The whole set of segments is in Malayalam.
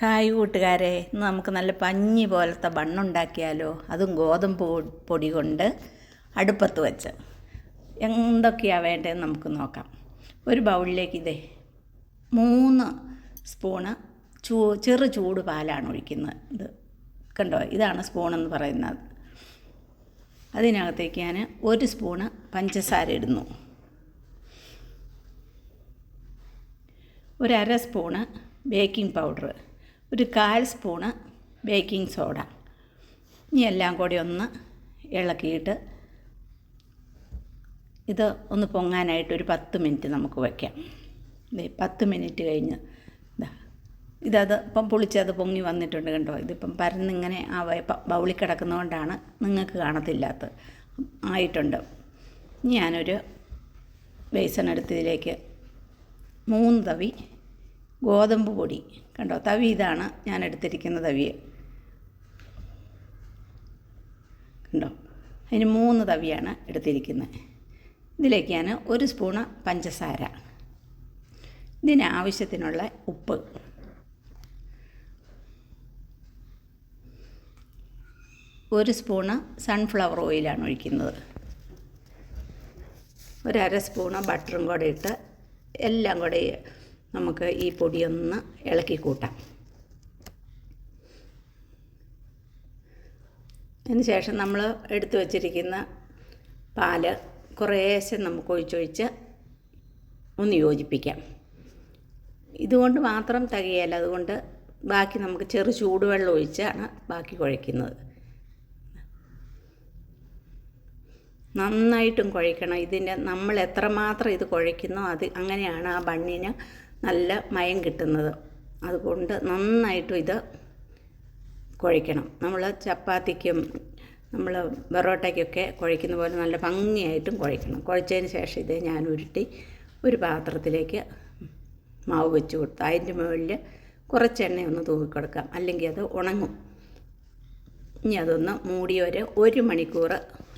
ഹായ് കൂട്ടുകാരെ, ഇന്ന് നമുക്ക് നല്ല പഞ്ഞി പോലത്തെ ബണ്ണുണ്ടാക്കിയാലോ? അതും ഗോതമ്പ് പൊടി കൊണ്ട് അടുപ്പത്ത് വെച്ച്. എന്തൊക്കെയാണ് വേണ്ടതെന്ന് നമുക്ക് നോക്കാം. ഒരു ബൗളിലേക്ക് 3 സ്പൂണ് ചെറു ചൂട് പാലാണ് ഒഴിക്കുന്നത്. ഇത് കണ്ടോ, ഇതാണ് സ്പൂണെന്ന് പറയുന്നത്. അതിനകത്തേക്ക് ഞാൻ 1 സ്പൂണ് പഞ്ചസാര ഇടുന്നു, 1/2 spoon baking powder, 1/4 spoon baking soda. ഇനി എല്ലാം കൂടി ഒന്ന് ഇളക്കിയിട്ട് ഇത് ഒന്ന് പൊങ്ങാനായിട്ട് ഒരു 10 മിനിറ്റ് നമുക്ക് വയ്ക്കാം. 10 മിനിറ്റ് കഴിഞ്ഞ് ഇതത് ഇപ്പം പൊളിച്ചത് പൊങ്ങി വന്നിട്ടുണ്ട്. കണ്ടോ, ഇതിപ്പം പരന്നിങ്ങനെ ആ ബൗളിൽ കിടക്കുന്നതുകൊണ്ടാണ് നിങ്ങൾക്ക് കാണത്തില്ലാത്ത ആയിട്ടുണ്ട്. ഞാനൊരു ബേസൺ എടുത്തതിലേക്ക് 3 തവി ഗോതമ്പ് പൊടി, കണ്ടോ തവി ഇതാണ് ഞാൻ എടുത്തിരിക്കുന്ന തവി, കണ്ടോ, അതിന് 3 തവിയാണ് എടുത്തിരിക്കുന്നത്. ഇതിലേക്ക് ഞാൻ 1 സ്പൂണ് പഞ്ചസാര, ഇതിനാവശ്യത്തിനുള്ള ഉപ്പ്, 1 സ്പൂണ് സൺഫ്ലവർ ഓയിലാണ് ഒഴിക്കുന്നത്, 1/2 സ്പൂണ് ബട്ടറും കൂടെ ഇട്ട് എല്ലാം കൂടെ നമുക്ക് ഈ പൊടിയൊന്ന് ഇളക്കി കൂട്ടാം. അതിന് ശേഷം നമ്മൾ എടുത്തു വച്ചിരിക്കുന്ന പാല് കുറേശ്ശെ നമുക്ക് ഒഴിച്ചൊഴിച്ച് ഒന്ന് യോജിപ്പിക്കാം. ഇതുകൊണ്ട് മാത്രം തികയല്ല, അതുകൊണ്ട് ബാക്കി നമുക്ക് ചെറു ചൂടുവെള്ളം ഒഴിച്ചാണ് ബാക്കി കുഴയ്ക്കുന്നത്. നന്നായിട്ടും കുഴയ്ക്കണം. ഇതിൻ്റെ നമ്മൾ എത്രമാത്രം ഇത് കുഴയ്ക്കുന്നോ അങ്ങനെയാണ് ആ ബണ്ണിന് നല്ല മയം കിട്ടുന്നത്. അതുകൊണ്ട് നന്നായിട്ടും ഇത് കുഴയ്ക്കണം. നമ്മൾ ചപ്പാത്തിക്കും നമ്മൾ ബറോട്ടയ്ക്കൊക്കെ കുഴയ്ക്കുന്ന പോലെ നല്ല ഭംഗിയായിട്ടും കുഴയ്ക്കണം. കുഴച്ചതിന് ശേഷം ഇത് ഞാൻ ഉരുട്ടി ഒരു പാത്രത്തിലേക്ക് മാവ് വെച്ച് കൊടുത്ത് അതിൻ്റെ മുകളിൽ കുറച്ച് എണ്ണ ഒന്ന് തൂക്കിക്കൊടുക്കാം, അല്ലെങ്കിൽ അത് ഉണങ്ങും. ഇനി അതൊന്ന് മൂടി 1 മണിക്കൂർ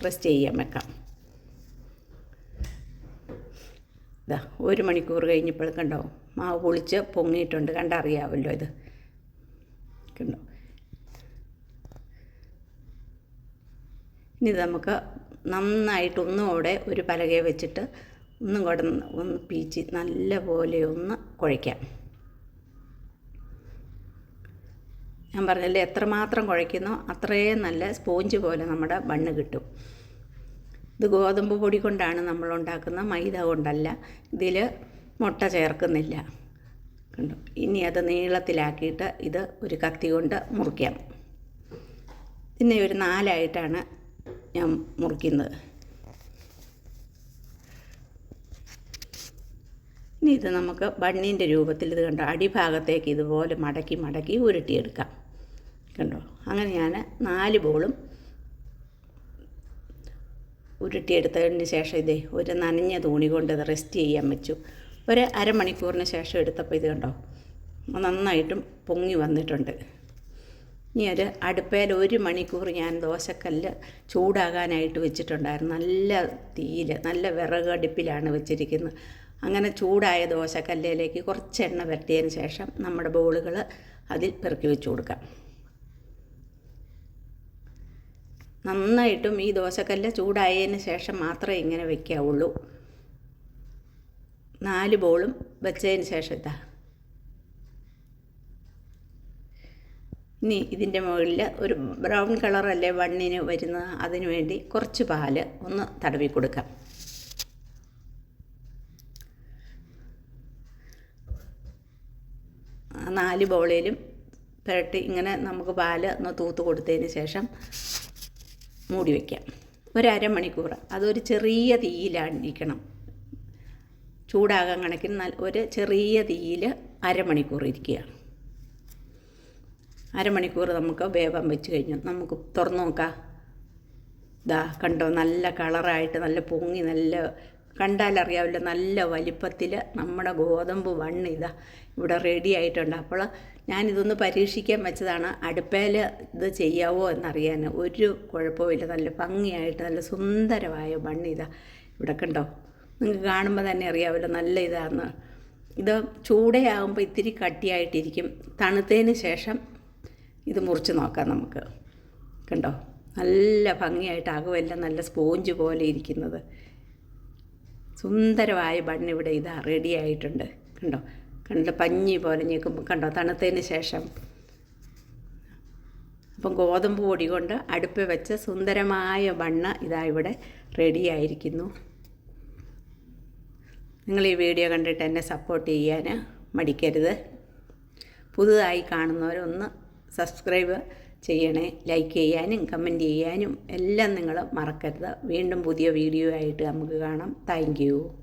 റെസ്റ്റ് ചെയ്യാൻ വെക്കാം. 1 മണിക്കൂർ കഴിഞ്ഞപ്പോൾ കണ്ടോ മാവ് പൊളിച്ച് പൊങ്ങിയിട്ടുണ്ട്, കണ്ടറിയാമല്ലോ. ഇത് കണ്ടോ. ഇനി നമുക്ക് നന്നായിട്ട് ഒന്നുകൂടെ ഒരു പലകയെ വെച്ചിട്ട് ഒന്നും കൂടെ ഒന്ന് പീച്ച് നല്ല പോലെ ഒന്ന് കുഴയ്ക്കാം. ഞാൻ പറഞ്ഞല്ലേ, എത്രമാത്രം കുഴയ്ക്കുന്നോ അത്രയും നല്ല സ്പോഞ്ച് പോലെ നമ്മുടെ ബണ്ണ് കിട്ടും. ഇത് ഗോതമ്പ് പൊടി കൊണ്ടാണ് നമ്മൾ ഉണ്ടാക്കുന്നത്, മൈദ കൊണ്ടല്ല. ഇതിൽ മുട്ട ചേർക്കുന്നില്ല, കണ്ടോ. ഇനി അത് നീളത്തിലാക്കിയിട്ട് ഇത് ഒരു കത്തി കൊണ്ട് മുറിക്കാം. പിന്നെ ഒരു 4ആയിട്ടാണ് ഞാൻ മുറിക്കുന്നത്. ഇനി ഇത് നമുക്ക് ബണ്ണിൻ്റെ രൂപത്തിൽ ഇത് കണ്ടോ അടിഭാഗത്തേക്ക് ഇതുപോലെ മടക്കി മടക്കി ഉരുട്ടിയെടുക്കാം. കണ്ടോ, അങ്ങനെ ഞാൻ 4 ബോളും ഉരുട്ടിയെടുത്തതിന് ശേഷം ഒരു നനഞ്ഞ തുണി കൊണ്ട് ഇത് റെസ്റ്റ് ചെയ്യാൻ വെച്ചു. ഒരു അരമണിക്കൂറിന് ശേഷം എടുത്തപ്പോൾ ഇത് കണ്ടോ നന്നായിട്ടും പൊങ്ങി വന്നിട്ടുണ്ട്. ഇനി ഒരു അടുപ്പയിൽ 1 മണിക്കൂർ ഞാൻ ദോശക്കല്ല് ചൂടാകാനായിട്ട് വെച്ചിട്ടുണ്ടായിരുന്നു. നല്ല തീയിൽ നല്ല വിറകടുപ്പിലാണ് വെച്ചിരിക്കുന്നത്. അങ്ങനെ ചൂടായ ദോശക്കല്ലിലേക്ക് കുറച്ച് എണ്ണ പുരട്ടിയതിന് ശേഷം നമ്മുടെ ബോളുകൾ അതിൽ പെറുക്കി വെച്ച് കൊടുക്കാം. നന്നായിട്ടും ഈ ദോശക്കല്ല് ചൂടായതിന് ശേഷം മാത്രമേ ഇങ്ങനെ വയ്ക്കാവുള്ളൂ. 4 ബോളും വെച്ചതിന് ശേഷം ഇനി ഇതിൻ്റെ മുകളിൽ ഒരു ബ്രൗൺ കളറല്ലേ ബണ്ണിന് വരുന്നത്, അതിനു വേണ്ടി കുറച്ച് പാല് ഒന്ന് തടവി കൊടുക്കാം. ആ 4 ബോളിലും പുരട്ടി ഇങ്ങനെ നമുക്ക് പാല് ഒന്ന് തൂത്ത് കൊടുത്തതിന് ശേഷം മൂടി വയ്ക്കാം. ഒരു അരമണിക്കൂർ അതൊരു ചെറിയ തീയിലായിരിക്കണം. ചൂടാകാൻ കണക്കിന് ഒരു ചെറിയ തീയിൽ അരമണിക്കൂർ ഇരിക്കുക. അരമണിക്കൂർ നമുക്ക് വേവാൻ വെച്ച് കഴിഞ്ഞു. നമുക്ക് തുറന്നു നോക്കാം. കണ്ടോ, നല്ല കളറായിട്ട് നല്ല പൊങ്ങി, നല്ല കണ്ടാലറിയാമല്ലോ നല്ല വലിപ്പത്തിൽ നമ്മുടെ ഗോതമ്പ് ബണ്ണ് ഇവിടെ റെഡി ആയിട്ടുണ്ട്. അപ്പോൾ ഞാനിതൊന്ന് പരീക്ഷിക്കാൻ വെച്ചതാണ്. അടുപ്പയിൽ ഇത് ചെയ്യാവോ എന്നറിയാൻ. ഒരു കുഴപ്പമില്ല, നല്ല ഭംഗിയായിട്ട് നല്ല സുന്ദരമായ ബണ്ണ് ഇവിടെ കണ്ടോ. നിങ്ങൾക്ക് കാണുമ്പോൾ തന്നെ അറിയാമല്ലോ നല്ല ഇതാണ്. ഇത് ചൂടയാകുമ്പോൾ ഇത്തിരി കട്ടിയായിട്ടിരിക്കും. തണുത്തതിന് ശേഷം ഇത് മുറിച്ച് നോക്കാം നമുക്ക്. കണ്ടോ, നല്ല ഭംഗിയായിട്ടാകുമല്ല, നല്ല സ്പോഞ്ച് പോലെ ഇരിക്കുന്നത്. സുന്ദരമായ ബണ്ണിവിടെ ഇതാ റെഡി ആയിട്ടുണ്ട്. കണ്ടോ, പഞ്ഞി പോലെ ഞെക്കുമ്പോൾ കണ്ടോ, തണുത്തതിന് ശേഷം. അപ്പം ഗോതമ്പ് പൊടി കൊണ്ട് അടുപ്പിൽ വെച്ച സുന്ദരമായ ബണ്ണ് ഇതാ ഇവിടെ റെഡി ആയിരിക്കുന്നു. നിങ്ങൾ ഈ വീഡിയോ കണ്ടിട്ട് എന്നെ സപ്പോർട്ട് ചെയ്യാൻ മടിക്കരുത്. പുതുതായി കാണുന്നവരൊന്ന് സബ്സ്ക്രൈബ് ചെയ്യണേ. ലൈക്ക് ചെയ്യാനും കമൻറ്റ് ചെയ്യാനും എല്ലാം നിങ്ങൾ മറക്കരുത്. വീണ്ടും പുതിയ വീഡിയോ ആയിട്ട് നമുക്ക് കാണാം. Thank you.